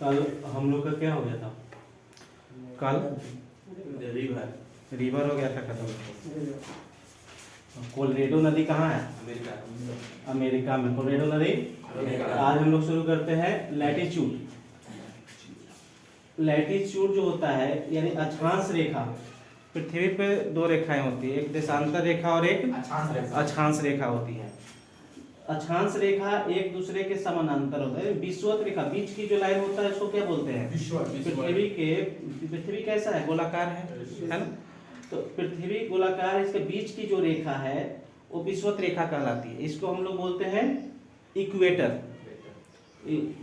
कल हम लोग का क्या हो गया था? कल रिवर हो गया था खत्म। कोलोरेडो नदी कहाँ है? अमेरिका में कोलोरेडो नदी। आज हम लोग शुरू करते हैं लैटिट्यूड। लैटिट्यूड जो होता है यानी अक्षांश रेखा। पृथ्वी पे दो रेखाएं होती है, एक देशांतर रेखा और एक अक्षांश रेखा होती है। अक्षांश रेखा एक दूसरे के समानांतर होता है। विषुवत रेखा बीच की जो लाइन होता है उसको क्या बोलते हैं? पृथ्वी कैसा है? गोलाकार है ना? तो पृथ्वी गोलाकार, इसके बीच की जो रेखा है वो विषुवत रेखा कहलाती है। इसको हम लोग बोलते हैं इक्वेटर।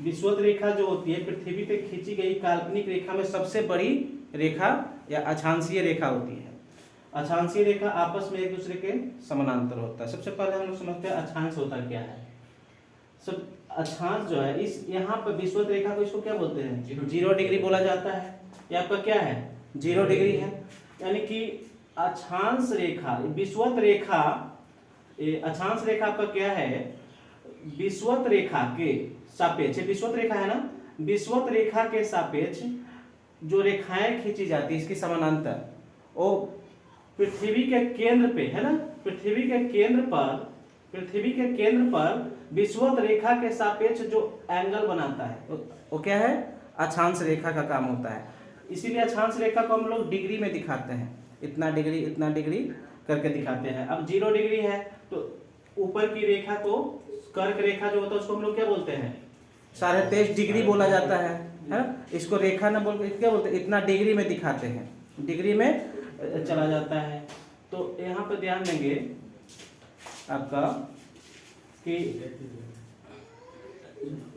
विषुवत रेखा जो होती है पृथ्वी पे खींची गई काल्पनिक रेखा में सबसे बड़ी रेखा या अक्षांशीय रेखा होती है। अक्षांशीय रेखा आपस में एक दूसरे के समानांतर होता है। सबसे पहले हम लोग समझते हैं अक्षांश होता क्या है। सब अक्षांश जो है इस यहाँ पर विषुवत रेखा को इसको क्या बोलते हैं? 0 डिग्री बोला जाता है। ये आपका क्या है? 0 डिग्री है। यानी कि अक्षांश रेखा विषुवत रेखा, अक्षांश रेखा आपका क्या है? विषुवत रेखा के सापेक्ष, विषुवत रेखा है ना, विषुवत रेखा के सापेक्ष जो रेखाएं खींची जाती है इसकी समानांतर, वो पृथ्वी के केंद्र पे है ना, पृथ्वी के केंद्र पर विषुवत रेखा के सापेक्ष जो एंगल बनाता है वो क्या है? अक्षांश रेखा का काम होता है। इसीलिए अक्षांश रेखा को हम लोग डिग्री में दिखाते हैं, इतना डिग्री करके दिखाते हैं। अब 0 डिग्री है तो ऊपर की रेखा को, कर्क रेखा जो होता है उसको हम लोग क्या बोलते हैं? 23.5 डिग्री बोला जाता है ना? इसको रेखा ना बोल क्या बोलते हैं? इतना डिग्री में दिखाते हैं, डिग्री में चला जाता है। तो यहाँ पे ध्यान देंगे आपका कि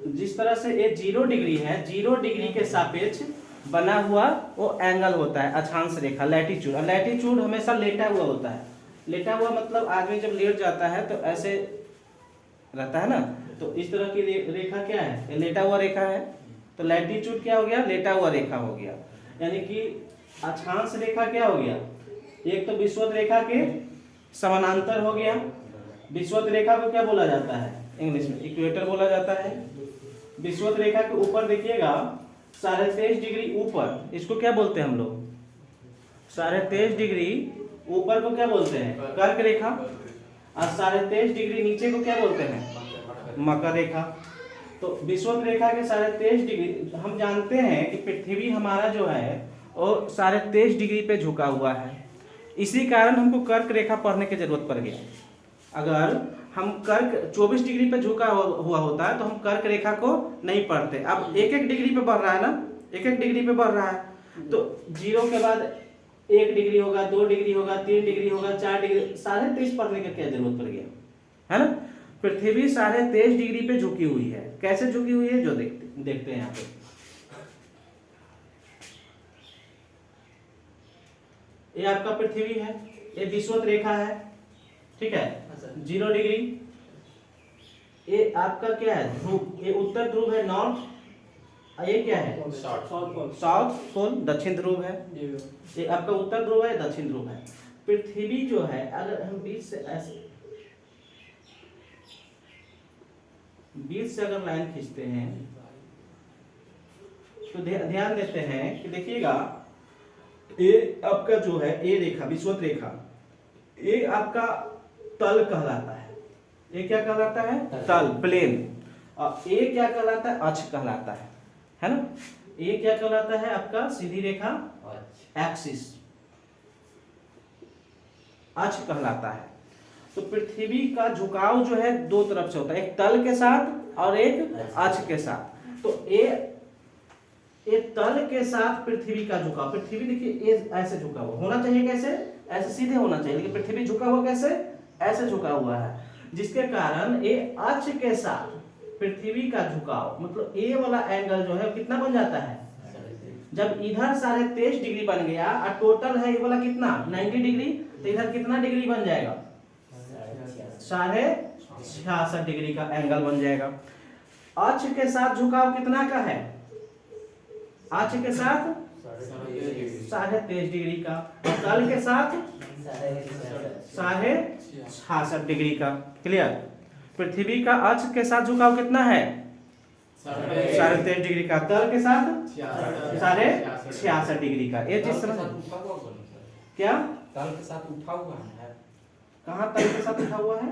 जिस तरह से ये 0 डिग्री है, 0 डिग्री के सापेक्ष बना हुआ वो एंगल होता है अक्षांश रेखा, लैटिट्यूड। और लैटिट्यूड हमेशा लेटा हुआ होता है। लेटा हुआ मतलब आदमी जब लेट जाता है तो ऐसे रहता है ना, तो इस तरह की रेखा क्या है? ये लेटा हुआ रेखा है। तो लैटिट्यूड क्या हो गया? लेटा हुआ रेखा हो गया। यानी कि अक्षांश रेखा क्या हो गया? एक तो विषुवत रेखा के समानांतर हो गया। विषुवत रेखा को क्या बोला जाता है? इंग्लिश में इक्वेटर बोला जाता है। विषुवत रेखा के ऊपर देखिएगा 23.5 डिग्री ऊपर, इसको क्या बोलते हैं हम लोग? 23.5 डिग्री ऊपर को क्या बोलते हैं? कर्क रेखा। और 23.5 डिग्री नीचे को क्या बोलते हैं? मकर रेखा। तो विषुवत रेखा के 23.5 डिग्री, हम जानते हैं कि पृथ्वी हमारा जो है वो 23.5 डिग्री पे झुका हुआ है। इसी कारण हमको कर्क रेखा पढ़ने की जरूरत पड़ गई। अगर हम कर्क 24 डिग्री पे झुका हुआ होता है तो हम कर्क रेखा को नहीं पढ़ते। अब 1-1 डिग्री पे बढ़ रहा है ना, 1-1 डिग्री पे बढ़ रहा है। तो 0 के बाद 1 डिग्री होगा, 2 डिग्री होगा, 3 डिग्री होगा, 4 डिग्री, 23.5 पढ़ने की क्या जरूरत पड़ गया है ना? पृथ्वी 23.5 डिग्री पे झुकी हुई है। कैसे झुकी हुई है जो देखते हैं यहाँ पे। ये आपका पृथ्वी है, ये विषुवत रेखा है, ठीक है, 0 डिग्री। ये आपका क्या है? ध्रुव। ये उत्तर ध्रुव है, नॉर्थ। ये क्या है? साउथ पोल, दक्षिण ध्रुव है। ये आपका उत्तर ध्रुव है, दक्षिण ध्रुव है। पृथ्वी जो है अगर हम बीच से अगर लाइन खींचते हैं तो ध्यान देते हैं कि देखिएगा ये आपका जो है ये रेखा, विषुवत रेखा, ये आपका तल कहलाता है। ये क्या कहलाता है? तल, प्लेन। और ये क्या कहलाता है? अक्ष कहलाता है ना? ये क्या कहलाता है? आपका सीधी रेखा, एक्सिस, अक्ष कहलाता है। तो पृथ्वी का झुकाव जो है दो तरफ से होता है, एक तल के साथ और एक अक्ष के साथ। तो ये तल के साथ पृथ्वी का झुकाव, पृथ्वी देखिए ऐसे झुका हुआ होना चाहिए, कैसे? ऐसे सीधे होना चाहिए, लेकिन पृथ्वी झुका हुआ कैसे? ऐसे झुका हुआ है, जिसके कारण ये अक्ष के साथ पृथ्वी का झुकाव मतलब ये वाला एंगल जो है कितना बन जाता है? जब इधर 23.5 डिग्री बन गया और टोटल है ये वाला कितना? 90 डिग्री, तो इधर कितना डिग्री बन जाएगा? 66.5 डिग्री का एंगल बन जाएगा। अक्ष के साथ झुकाव कितना का है? अक्ष के साथ 23.5 डिग्री का, और तल के साथ 66 डिग्री का। क्लियर। पृथ्वी का अक्ष के साथ झुकाव कितना है? 23.5 डिग्री का। तल के साथ 66 डिग्री का। ये चीज समझ क्या? तल के साथ उठा हुआ है। कहाँ तल के साथ उठा हुआ है?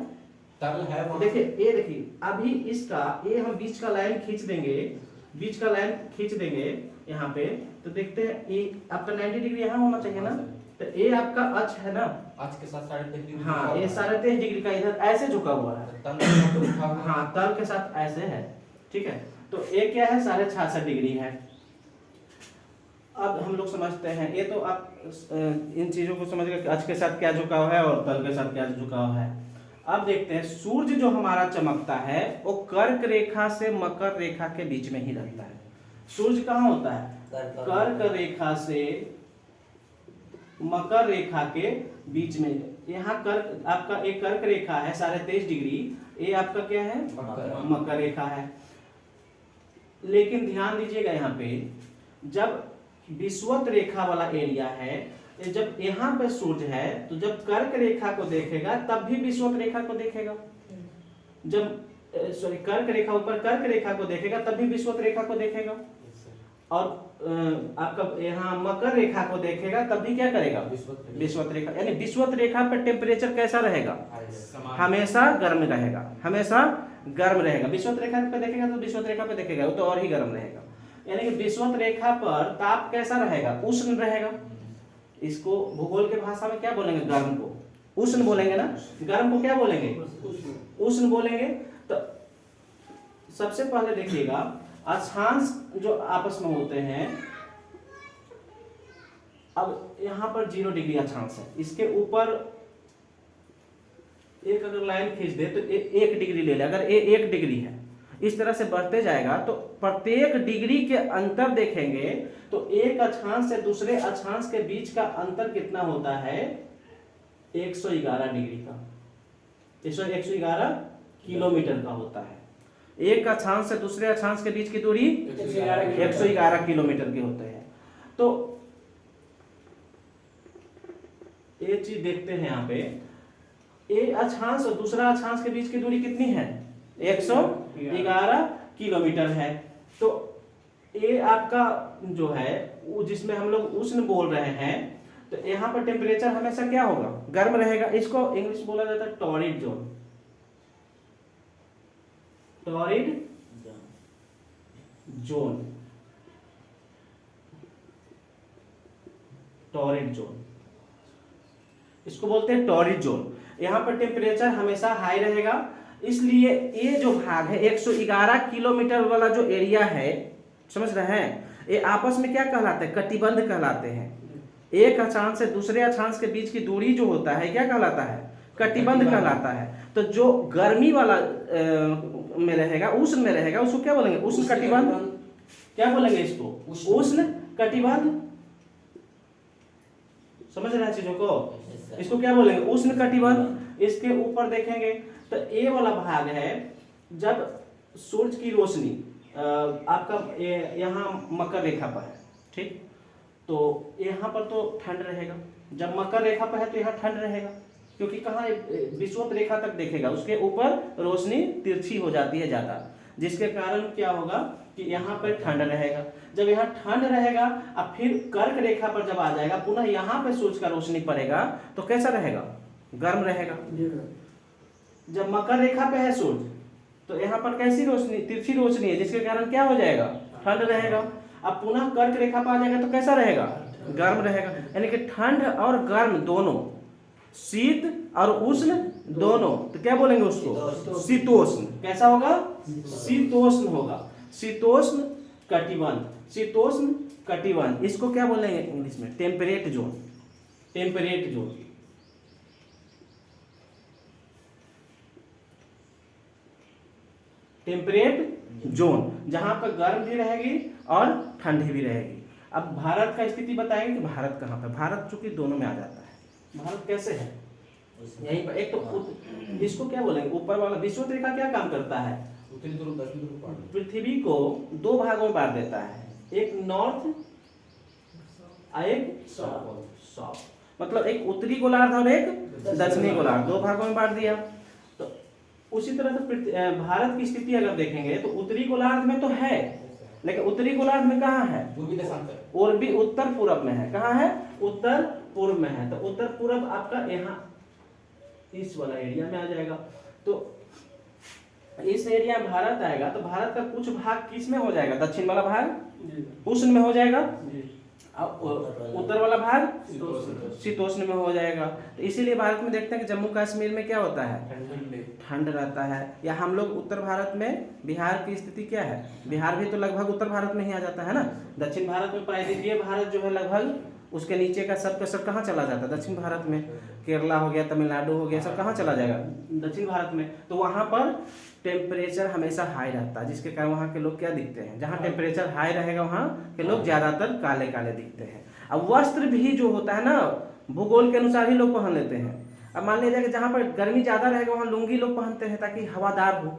तल है वहाँ। देखिए ये देखिए, अभी इसका ये हम बीच का लाइन खींच देंगे, बीच का लाइन खींच देंगे यहाँ पे, तो देखते हैं ये आपका 90 डिग्री यहाँ होना चाहिए ना, तो ये आपका अक्ष है ना, अक्ष के साथ 23.5 डिग्री। हाँ ये 23.5 डिग्री का इधर ऐसे झुका हुआ है। तल के साथ उठा हुआ। हाँ तल के साथ ऐसे है। ठीक है, तो ये क्या है? 66 डिग्री है। अब हम लोग समझते हैं, ये तो आप इन चीजों को समझ गए, अक्ष के साथ क्या झुकाव है और तल के साथ क्या झुकाव है। अब देखते हैं, सूर्य जो हमारा चमकता है वो कर्क रेखा से मकर रेखा के बीच में ही रहता है। सूर्य कहाँ होता है? कर्क रेखा से मकर रेखा के बीच में। यहाँ कर्क आपका एक कर्क रेखा है 23.5 डिग्री, ये आपका क्या है? मकर रेखा है। लेकिन ध्यान दीजिएगा यहाँ पे, जब विषुवत रेखा वाला एरिया है, जब यहाँ पे सूर्य है तो जब कर्क रेखा को देखेगा तब भी विषुवत रेखा को देखेगा, जब सॉरी कर्क रेखा ऊपर कर्क रेखा को देखेगा तब भी विषुवत रेखा को देखेगा, और आपका यहाँ मकर रेखा को देखेगा तब भी क्या करेगा? विषुवत रेखा। यानी विषुवत रेखा पर टेम्परेचर कैसा रहेगा? हमेशा गर्म रहेगा, हमेशा गर्म रहेगा। विषुवत रेखा पे देखेगा तो विषुवत रेखा पे देखेगा वो तो और ही गर्म रहेगा। यानी कि विषुवत रेखा पर ताप कैसा रहेगा? उष्ण रहेगा। इसको भूगोल के भाषा में क्या बोलेंगे? गर्म को उष्ण बोलेंगे ना, गर्म को क्या बोलेंगे? उष्ण बोलेंगे। तो सबसे पहले देखिएगा, अक्षांश जो आपस में होते हैं, अब यहाँ पर 0 डिग्री अक्षांश है, इसके ऊपर एक अगर लाइन खींच दे तो 1 डिग्री ले ले, अगर ये 1 डिग्री है, इस तरह से बढ़ते जाएगा तो प्रत्येक डिग्री के अंतर देखेंगे तो एक अक्षांश से दूसरे अक्षांश के बीच का अंतर कितना होता है? 111 डिग्री का, 111 किलोमीटर का होता है। एक अक्षांश से दूसरे अक्षांश के बीच की दूरी 111 किलोमीटर के होते हैं। तो ये चीज देखते हैं यहाँ पे, एक अक्षांश और दूसरा अक्षांश के बीच की दूरी कितनी है? 111 किलोमीटर है। तो ये आपका जो है जिसमें हम लोग उष्ण बोल रहे हैं, तो यहाँ पर टेम्परेचर हमेशा क्या होगा? गर्म रहेगा। इसको इंग्लिश बोला जाता है torrid zone. Torrid zone, torrid zone इसको बोलते हैं टॉरिड जोन। यहाँ पर टेम्परेचर हमेशा हाई रहेगा, इसलिए ये जो भाग है 111 किलोमीटर वाला जो एरिया है, समझ रहे हैं, ये आपस में क्या कहलाते हैं? कटिबंध कहलाते हैं। एक अक्षांश से दूसरे अक्षांश के बीच की दूरी जो होता है क्या कहलाता है? कटिबंध कहलाता है। तो जो गर्मी वाला में रहेगा, उष्ण में रहेगा, उसको क्या बोलेंगे? उष्ण कटिबंध। क्या बोलेंगे इसको? उष्ण कटिबंध। समझ रहे हैं चीजों को? इसको क्या बोलेंगे? उष्ण कटिबंध। इसके ऊपर देखेंगे तो ये वाला भाग है, जब सूरज की रोशनी आपका यहाँ मकर रेखा पर है, ठीक, तो यहाँ पर तो ठंड रहेगा। जब मकर रेखा पर है तो यहाँ ठंड रहेगा, क्योंकि कहाँ विषुवत रेखा तक देखेगा, उसके ऊपर रोशनी तिरछी हो जाती है ज्यादा, जिसके कारण क्या होगा कि यहाँ पर ठंड रहेगा। जब यहाँ ठंड रहेगा, अब फिर कर्क रेखा पर जब आ जाएगा, पुनः यहाँ पे सूरज का रोशनी पड़ेगा तो कैसा रहेगा? गर्म रहेगा। जब मकर रेखा पे है सूरज, तो यहाँ पर कैसी रोशनी? तिरछी रोशनी है, जिसके कारण क्या हो जाएगा? ठंड रहेगा। अब पुनः कर्क रेखा पर आ जाएगा तो कैसा रहेगा? गर्म रहेगा। यानी कि ठंड और गर्म दोनों, शीत और उष्ण दोनों, तो क्या बोलेंगे उसको? शीतोष्ण। कैसा होगा? शीतोष्ण होगा। शीतोष्ण कटिबंध, शीतोष्ण कटिबंध। इसको क्या बोलेंगे इंग्लिश में? Temperate zone. Temperate zone. Temperate zone, जहां पर गर्म भी रहेगी और ठंडी भी रहेगी। अब भारत का स्थिति बताएंगे कि भारत कहाँ पर? भारत चूंकि दोनों में आ जाता है। भारत कैसे है? यहीं पर एक तो इसको क्या बोलेंगे? ऊपर वाला विषुवत रेखा क्या काम करता है? पृथ्वी को 2 भागों में बांट देता है, एक नॉर्थ और एक साउथ। मतलब एक उत्तरी गोलार्ध और एक दक्षिणी गोलार्ध, दो भागों में बांट दिया। तो उसी तरह से भारत की स्थिति अगर देखेंगे तो उत्तरी गोलार्ध में तो है, लेकिन उत्तरी गोलार्ध में कहाँ है, पूर्वी देशांतर, और भी उत्तर पूर्व में है। कहाँ है, उत्तर पूर्व में है। तो उत्तर पूर्व आपका यहाँ इस वाला एरिया में आ जाएगा। तो इस एरिया में भारत आएगा, तो भारत का कुछ भाग किस में हो जाएगा, दक्षिण वाला भाग उष्ण में हो जाएगा, उत्तर वाला भाग शीतोष्ण में हो जाएगा। तो इसीलिए भारत में देखते हैं कि जम्मू कश्मीर में क्या होता है, ठंड रहता है। या हम लोग उत्तर भारत में, बिहार की स्थिति क्या है, बिहार भी तो लगभग उत्तर भारत में ही आ जाता है ना। दक्षिण भारत में प्रायद्वीपीय भारत जो है लगभग उसके नीचे का सब कहाँ चला जाता है, दक्षिण भारत में। केरला हो गया, तमिलनाडु हो गया, सब कहाँ चला जाएगा, दक्षिण भारत में। तो वहाँ पर टेम्परेचर हमेशा हाई रहता है, जिसके कारण वहाँ के लोग क्या दिखते हैं, जहाँ टेम्परेचर हाई रहेगा वहाँ के लोग ज्यादातर काले काले दिखते हैं। अब वस्त्र भी जो होता है ना, भूगोल के अनुसार ही लोग पहन लेते हैं। अब मान लीजिए कि जहाँ पर गर्मी ज्यादा रहेगा वहाँ लुंगी लोग पहनते हैं ताकि हवादार हो,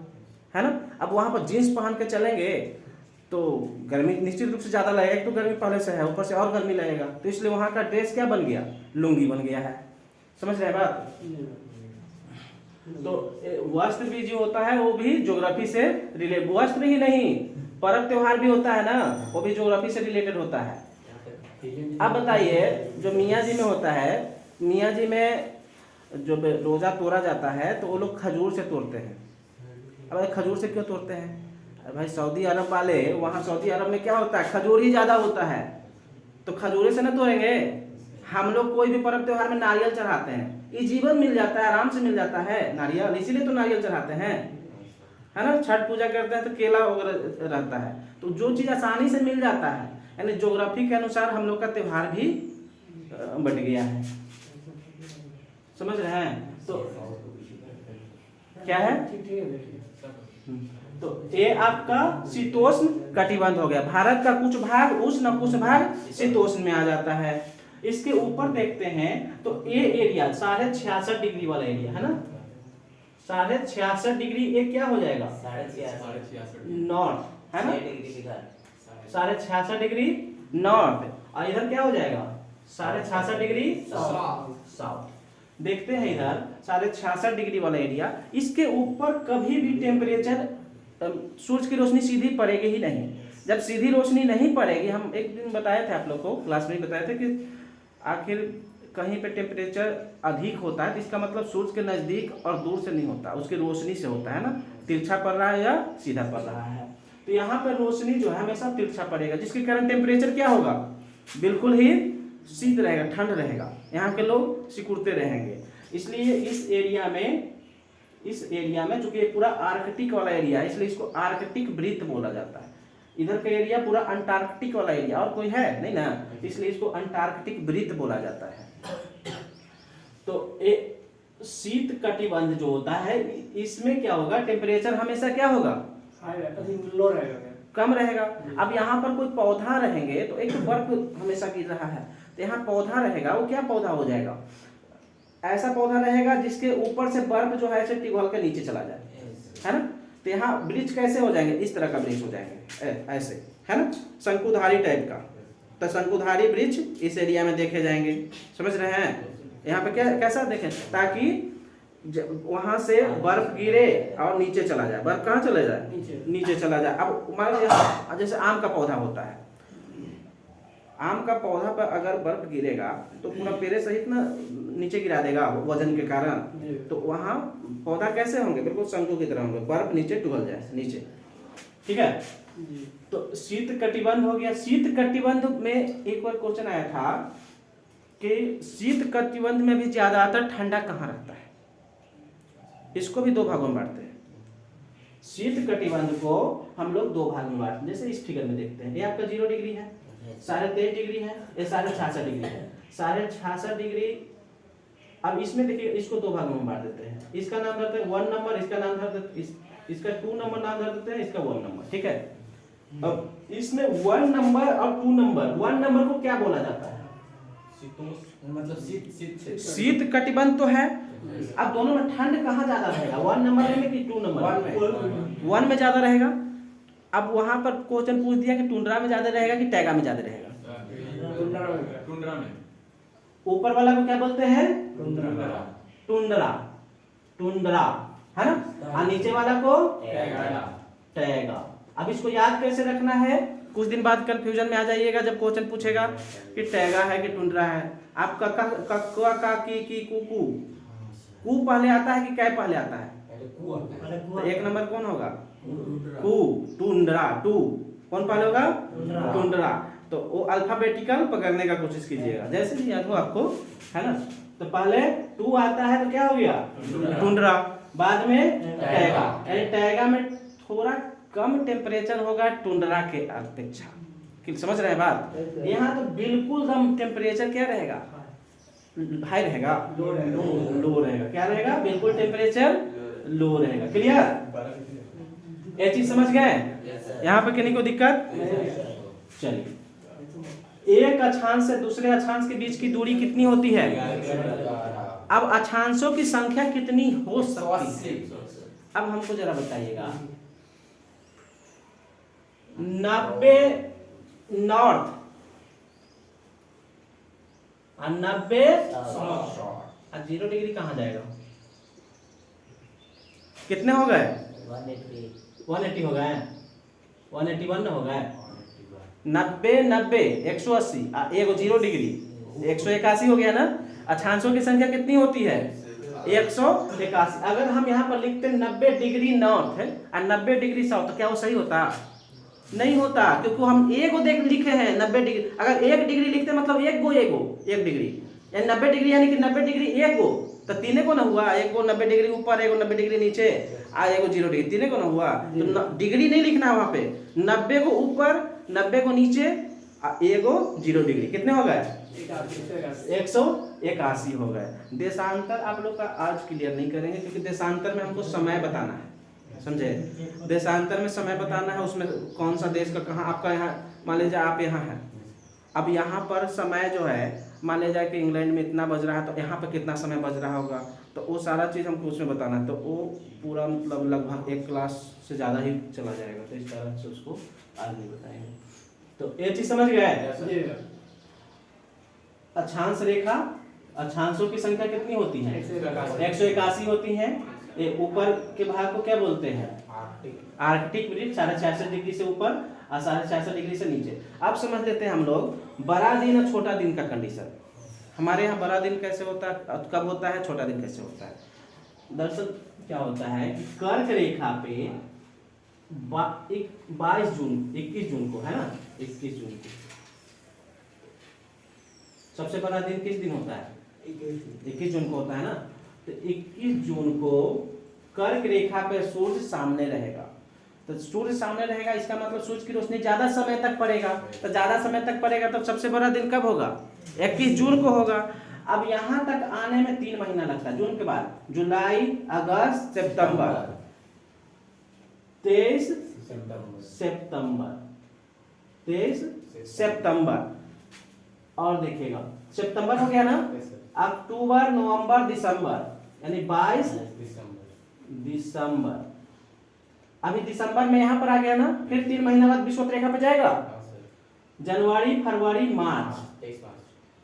है ना। अब वहाँ पर जीन्स पहन के चलेंगे तो गर्मी निश्चित रूप से ज्यादा लगेगा, एक तो गर्मी पहले से है, ऊपर से और गर्मी लगेगा। तो इसलिए वहाँ का ड्रेस क्या बन गया, लुंगी बन गया है। समझ रहे हैं बात। तो वस्त्र भी जो होता है वो भी ज्योग्राफी से रिलेटेड, वस्त्र ही नहीं पर्व त्योहार भी होता है ना, वो भी ज्योग्राफी से रिलेटेड होता है। अब बताइए जो मियाँ जी में होता है, मियाँ जी में जो रोजा तोड़ा जाता है तो वो लोग खजूर से तोड़ते हैं। अब खजूर से क्यों तोड़ते हैं, भाई सऊदी अरब वाले, वहाँ सऊदी अरब में क्या होता है, खजूर ही ज्यादा होता है, तो खजूरे से ना तोड़ेंगे। हम लोग कोई भी पर्व त्योहार में नारियल चढ़ाते हैं, ये जीवन मिल जाता है, आराम से मिल जाता है नारियल, इसीलिए तो नारियल चढ़ाते हैं, है ना। छठ पूजा करते हैं तो केला वगैरह रहता है। तो जो चीज आसानी से मिल जाता है, यानी ज्योग्राफी के अनुसार हम लोग का त्योहार भी बट गया है। समझ रहे हैं। तो क्या है, तो ये आपका शीतोष्ण कटिबंध हो गया। भारत का कुछ भाग उष्ण, कुछ भाग शीतोष्ण में आ जाता है। इसके ऊपर देखते हैं तो ये एरिया 66.5 डिग्री वाला एरिया है ना, 66.5 डिग्री, ये क्या हो जाएगा, नॉर्थ, है ना, 66.5 डिग्री नॉर्थ। और इधर क्या हो जाएगा, 66.5 डिग्री साउथ। देखते हैं इधर 66.5 डिग्री वाला एरिया, इसके ऊपर कभी भी टेम्परेचर, सूरज की रोशनी सीधी पड़ेगी ही नहीं। जब सीधी रोशनी नहीं पड़ेगी, हम एक दिन बताए थे आप लोग को, क्लास में बताए थे कि आखिर कहीं पे टेम्परेचर अधिक होता है तो इसका मतलब सूरज के नजदीक और दूर से नहीं होता, उसकी रोशनी से होता है ना, तिरछा पड़ रहा है या सीधा पड़ रहा है। तो यहाँ पर रोशनी जो है हमेशा तिरछा पड़ेगा, जिसके कारण टेम्परेचर क्या होगा, बिल्कुल ही शीत रहेगा, ठंड रहेगा, यहाँ के लोग सिकुड़ते रहेंगे। इसलिए इस एरिया में चूंकि पूरा आर्कटिक वाला एरिया है, इसलिए इसको आर्कटिक वृत्त बोला जाता है। इधर का एरिया पूरा अंटार्कटिक वाला एरिया, और कोई है नहीं ना, इसलिए इसको अंटार्कटिक वृत्त बोला जाता है। तो शीत कटिबंध जो होता है, इसमें क्या होगा, टेम्परेचर हमेशा क्या होगा, लो रहेगा, कम रहेगा। अब यहाँ पर कोई पौधा रहेंगे तो एक बर्फ हमेशा गिर रहा है, तो यहाँ पौधा रहेगा, वो क्या पौधा हो जाएगा, ऐसा पौधा रहेगा जिसके ऊपर से बर्फ जो है ऐसे पिघल के नीचे चला जाए, है ना। तो यहाँ वृक्ष कैसे हो जाएंगे, इस तरह का वृक्ष हो जाएंगे, ऐसे, है ना, शंकुधारी टाइप का। तो शंकुधारी वृक्ष इस एरिया में देखे जाएंगे। समझ रहे हैं, यहाँ पे क्या कैसा देखें, ताकि वहां से बर्फ गिरे और नीचे चला जाए। बर्फ कहाँ चला जाए, नीचे चला जाए। अब मान लीजिए जैसे आम का पौधा होता है, आम का पौधा पर अगर बर्फ गिरेगा तो पूरा पेड़ सहित ना नीचे गिरा देगा वजन के कारण। तो वहाँ पौधा कैसे होंगे, बिल्कुल शंकु की तरह होंगे, बर्फ नीचे डूब जाए नीचे, ठीक है। तो शीत कटिबंध हो गया। शीत कटिबंध में एक बार क्वेश्चन आया था कि शीत कटिबंध में भी ज्यादातर ठंडा कहाँ रहता है, इसको भी दो भागों में बांटते हैं। शीत कटिबंध को हम लोग दो भाग में बांटते हैं, जैसे इस फिगर में देखते हैं। ये आपका 0 डिग्री है, 23.5 डिग्री है, ये 66.5 डिग्री है, 66.5 डिग्री। अब इसमें देखिए, इसको दो भागों में बांट देते हैं। इसका नाम धरते हैं 1 नंबर, इसका नाम धरते इसका 2 नंबर नाम धर देते हैं, इसका 1 नंबर, ठीक है। अब इसमें 1 नंबर और 2 नंबर, 1 नंबर को क्या बोला जाता है, मतलब शीत कटिबंध तो है। अब दोनों में ठंड कहाँ ज्यादा रहेगा, 1 नंबर में कि 2 नंबर में, 1 में ज्यादा रहेगा। अब वहां पर क्वेश्चन पूछ दिया कि टुंड्रा में ज्यादा रहेगा कि टैगा में ज्यादा रहेगा, टुंड्रा में। ऊपर वाला को क्या बोलते हैं? टुंड्रा। टुंड्रा, टुंड्रा है ना। और नीचे वाला को टैगा। अब इसको याद कैसे रखना है? कुछ दिन बाद कंफ्यूजन में आ जाइएगा जब क्वेश्चन पूछेगा कि टैगा है कि टुंड्रा है। आप कक्का की कू कू पहले आता है कि कै पहले आता है? तो एक नंबर कौन होगा? कू, टुंड्रा, टू कौन पहले होगा? टुंड्रा। तो वो अल्फाबेटिकल पकड़ने का कोशिश कीजिएगा, जैसे भी याद हो आपको, है ना। तो पहले टू आता है तो क्या हो गया? टुंड्रा। बाद में टैगा, यानी टैगा में थोड़ा कम टेम्परेचर होगा टुंड्रा के अपेक्षा। समझ रहे हैं बात? यहाँ तो बिल्कुल दम टेम्परेचर क्या रहेगा? हाई रहेगा, लो रहेगा। क्या रहेगा? बिल्कुल टेम्परेचर लो रहेगा। क्लियर? ये चीज समझ गए? यहाँ पे किन्हीं को दिक्कत? चलिए, एक अक्षांश से दूसरे अक्षांश के बीच की दूरी कितनी होती है? अब अक्षांशों की संख्या कितनी हो सकती है? अब हमको जरा बताइएगा। 90 नॉर्थ और 90 और 0 डिग्री कहाँ जाएगा? कितने हो गए? 180 हो गए, 181 हो गए। 90 90 180 एगो 0 डिग्री 181 हो गया ना। अक्षांशों की संख्या कितनी होती है? 181। अगर हम यहाँ पर लिखते 90 डिग्री नॉर्थ है और 90 डिग्री साउथ, तो क्या वो सही होता? नहीं होता, क्योंकि हम एगो देख लिखे हैं 90 डिग्री। अगर 1 डिग्री लिखते मतलब एक डिग्री, यानी 90 डिग्री, यानी कि 90 डिग्री एक गो, तो तीने को ना हुआ। एक को 90 डिग्री ऊपर, एक को 90 डिग्री नीचे, एक को 0 डिग्री, तीने को ना हुआ। तो डिग्री नहीं लिखना है वहां पे, 90 को ऊपर 90 को नीचे, एगो 0 डिग्री। कितने हो गए? 181 हो गए। देशांतर आप लोग का आज क्लियर नहीं करेंगे, क्योंकि देशांतर में हमको समय बताना है, समझे? देशांतर में समय बताना है, उसमें कौन सा देश का कहाँ। आपका यहाँ मान लीजिए आप यहाँ है, अब यहाँ पर समय जो है मान लीजिए कि इंग्लैंड में इतना बज रहा है, तो यहाँ पर कितना समय बज रहा होगा, तो वो सारा चीज़ हमको उसमें बताना है। तो वो पूरा मतलब लगभग 1 क्लास से ज़्यादा ही चला जाएगा, तो इस तरह से उसको आज नहीं बताएंगे। तो ये चीज़ समझ गए? अक्षांश रेखा, अक्षांशों की संख्या कितनी होती है? 181 होती है। ये ऊपर के भाग को क्या बोलते हैं? आर्कटिक वृत्त, 66.5 डिग्री से ऊपर और 66.5 डिग्री से नीचे। अब समझ लेते हैं हम लोग बड़ा दिन और छोटा दिन का कंडीशन। हमारे यहाँ बड़ा दिन कैसे होता है, कब होता है, छोटा दिन कैसे होता है? दरअसल क्या होता है कि कर्क रेखा पे 21 जून को, है ना, 21 जून को सबसे बड़ा दिन किस दिन होता है? 21 जून को होता है ना। तो 21 जून को कर्क रेखा पे सूर्य सामने रहेगा। तो सूर्य सामने रहेगा, इसका मतलब सूर्य की रोशनी ज्यादा समय तक पड़ेगा। तो ज्यादा समय तक पड़ेगा तो सबसे बड़ा दिन कब होगा? 21 जून को होगा। अब यहाँ तक आने में 3 महीना लगता है। जून के बाद जुलाई, अगस्त, सितंबर, 23 सितंबर। और देखिएगा, सितंबर हो गया ना, अक्टूबर, नवंबर, दिसंबर, यानी 22 दिसंबर। अभी दिसंबर में यहाँ पर आ गया ना, फिर 3 महीना बाद विषुवत रेखा पे जाएगा। जनवरी, फरवरी, मार्च,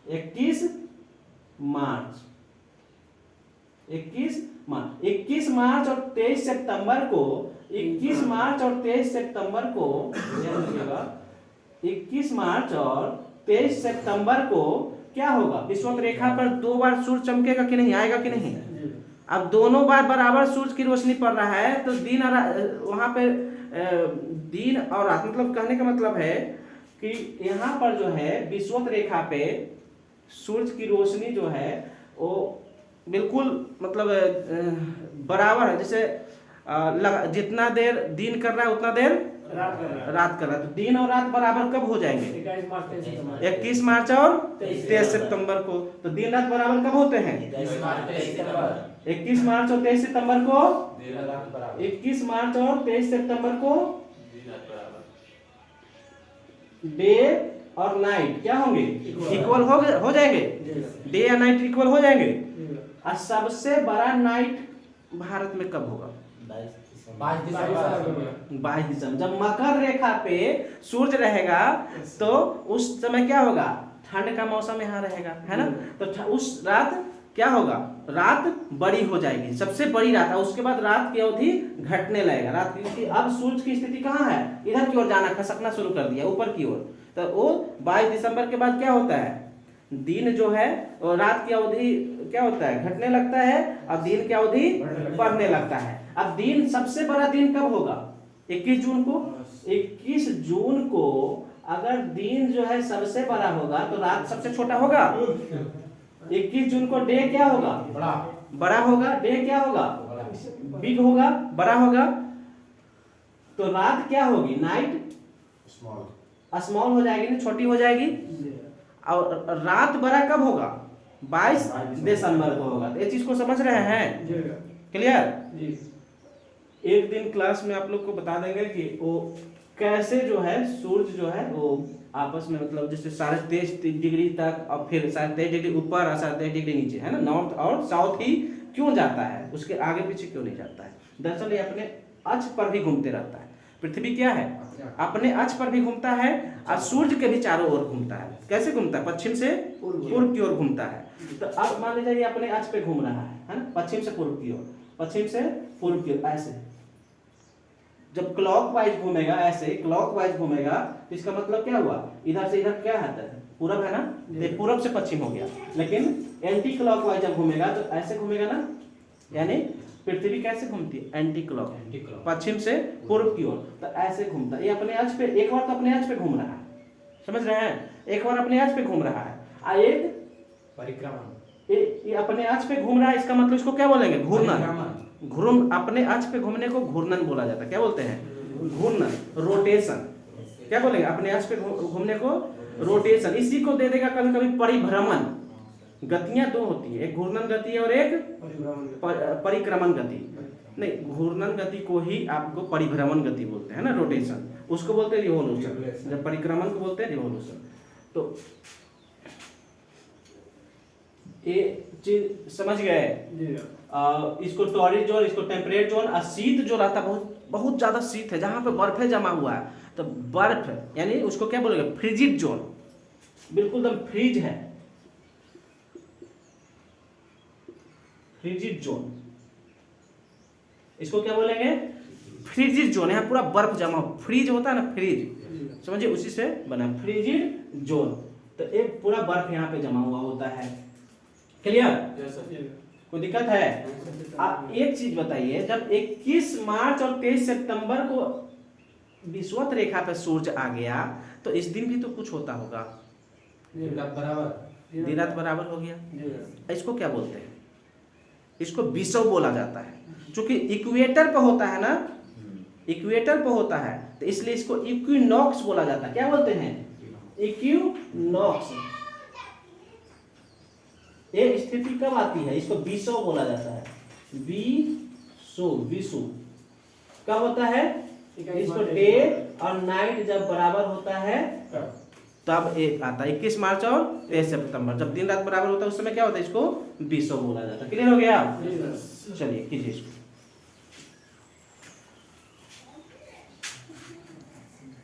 21 मार्च, 21 मार्च और 23 सितंबर को, 21 मार्च और 23 सितंबर को, 21 मार्च और 23 सितंबर को क्या होगा? विषुवत रेखा पर 2 बार सूर्य चमकेगा कि नहीं, आएगा कि नहीं? अब दोनों बार बराबर सूर्य की रोशनी पड़ रहा है, तो दिन और वहां पे दिन और रात, मतलब कहने का मतलब है कि यहाँ पर जो है विषुवत रेखा पे सूर्य की रोशनी जो है वो बिल्कुल मतलब बराबर है। जैसे जितना देर दिन कर रहा है उतना देर रात कर रहा है। तो दिन और रात बराबर कब हो जाएंगे? 21 मार्च और 23 सितंबर को। तो दिन रात बराबर कब होते हैं? 21 मार्च और 23 सितंबर को, 21 मार्च और 23 सितंबर को डे और नाइट क्या होंगे? इक्वल हो जाएंगे। डे या नाइट इक्वल हो जाएंगे। और सबसे बड़ा नाइट भारत में कब होगा? 22 दिसंबर। जब मकर रेखा पे सूर्य रहेगा तो उस समय क्या होगा? ठंड का मौसम यहाँ रहेगा, है ना। तो उस रात क्या होगा, रात बड़ी हो जाएगी, सबसे बड़ी रात, और उसके बाद रात की अवधि घटने लगेगा रात की, क्योंकि अब सूरज की स्थिति कहाँ है, इधर की ओर जाना, खसकना शुरू कर दिया ऊपर की ओर। तो वो 22 दिसंबर के बाद क्या होता है, दिन जो है और रात की अवधि क्या होता है, घटने लगता है, और दिन की अवधि बढ़ने लगता है। अब दिन, सबसे बड़ा दिन कब होगा, 21 जून को। 21 जून को अगर दिन जो है सबसे बड़ा होगा तो रात सबसे छोटा होगा। 21 जून को डे क्या होगा, बड़ा होगा, डे क्या होगा, बिग होगा, बड़ा होगा। तो रात क्या होगी, नाइट स्मॉल हो जाएगी ना, छोटी हो जाएगी। और रात बड़ा कब होगा, 22 दिसंबर को होगा। तो ये चीज को समझ रहे हैं, क्लियर। एक दिन क्लास में आप लोग को बता देंगे कि वो कैसे जो है सूरज जो है वो आपस में, मतलब जैसे 23.5 डिग्री तक, और फिर 23.5 डिग्री ऊपर और 23.5 डिग्री नीचे, है ना, नॉर्थ और साउथ ही क्यों जाता है, उसके आगे पीछे क्यों नहीं जाता है। दरअसल ये अपने अक्ष पर भी घूमते रहता है। पृथ्वी क्या है, अपने अक्ष पर भी घूमता है, और सूर्य के भी चारों ओर घूमता है। कैसे घूमता है, पश्चिम से पूर्व की ओर घूमता है। तो अब मान लीजिए ये अपने अक्ष पे घूम रहा है ना, पश्चिम से पूर्व की ओर, पश्चिम से पूर्व की ओर, ऐसे। जब क्लॉकवाइज घूमेगा, ऐसे क्लॉकवाइज घूमेगा, तो इसका मतलब क्या हुआ, इधर से इधर क्या आता है, पूरब है ना, तो पूरब से पश्चिम हो गया। लेकिन एंटी क्लॉकवाइज जब घूमेगा तो ऐसे घूमेगा ना, यानी पृथ्वी कैसे घूमती है, एंटी क्लॉक, पश्चिम से पूर्व की ओर, तो ऐसे घूमता है। ये अपने अक्ष पे, एक बार तो अपने अक्ष पे घूम रहा है, समझ रहे हैं, एक बार अपने अक्ष पे घूम रहा है, एक परिक्रमा, ये अपने अक्ष पे घूम रहा है, इसका मतलब इसको क्या बोलेंगे, घूर्णन। घूर्णन, अपने अक्ष पे घूमने को घूर्णन बोला जाता है। क्या बोलते हैं, घूर्णन, रोटेशन। क्या बोलेंगे, अपने अक्ष पे घूमने को रोटेशन। इसी को दे देगा कभी कभी परिभ्रमण। गतियां दो होती है, एक घूर्णन गति और एक परिक्रमण गति। नहीं, घूर्णन गति को ही आपको परिभ्रमण गति बोलते हैं ना, रोटेशन, उसको बोलते हैं रिवोल्यूशन। जब परिक्रमण को बोलते हैं रिवोल्यूशन। तो ये चीज समझ गए। इसको टॉरिड जोन, इसको टेम्परेट जोन। और शीत जो रहता है, बहुत ज्यादा शीत है, जहां पे बर्फ जमा हुआ है, तो बर्फ यानी उसको क्या बोलेंगे, फ्रिजिड जोन, बिल्कुल एकदम फ्रीज है, फ्रिजिड जोन। इसको क्या बोलेंगे, फ्रिजिड जोन। यहाँ पूरा बर्फ जमा, फ्रीज होता है ना, फ्रीज समझिए, उसी से बना फ्रिजिड जोन। तो एक पूरा बर्फ यहाँ पे जमा हुआ होता है। क्लियर, कोई दिक्कत है। आप एक चीज बताइए, जब 21 मार्च और 23 सितंबर को विषुवत रेखा पे सूरज आ गया, तो इस दिन भी तो कुछ होता होगा, दिन रात बराबर हो गया। इसको क्या बोलते हैं, इसको विषुव बोला जाता है। क्योंकि इक्वेटर पे होता है ना, इक्वेटर पे होता है, तो इसलिए इसको इक्विनॉक्स बोला जाता है। क्या बोलते हैं, इक्विनॉक्स। ये स्थिति कब आती है, इसको विषुव बोला जाता है। विषुव कब होता है, इसको डे और नाइट जब बराबर होता है तब एक आता है 21 मार्च और 23 सितंबर। जब दिन रात बराबर होता है उस समय क्या होता है, इसको विषुव बोला जाता है। क्लियर हो गया, चलिए कीजिए इसको।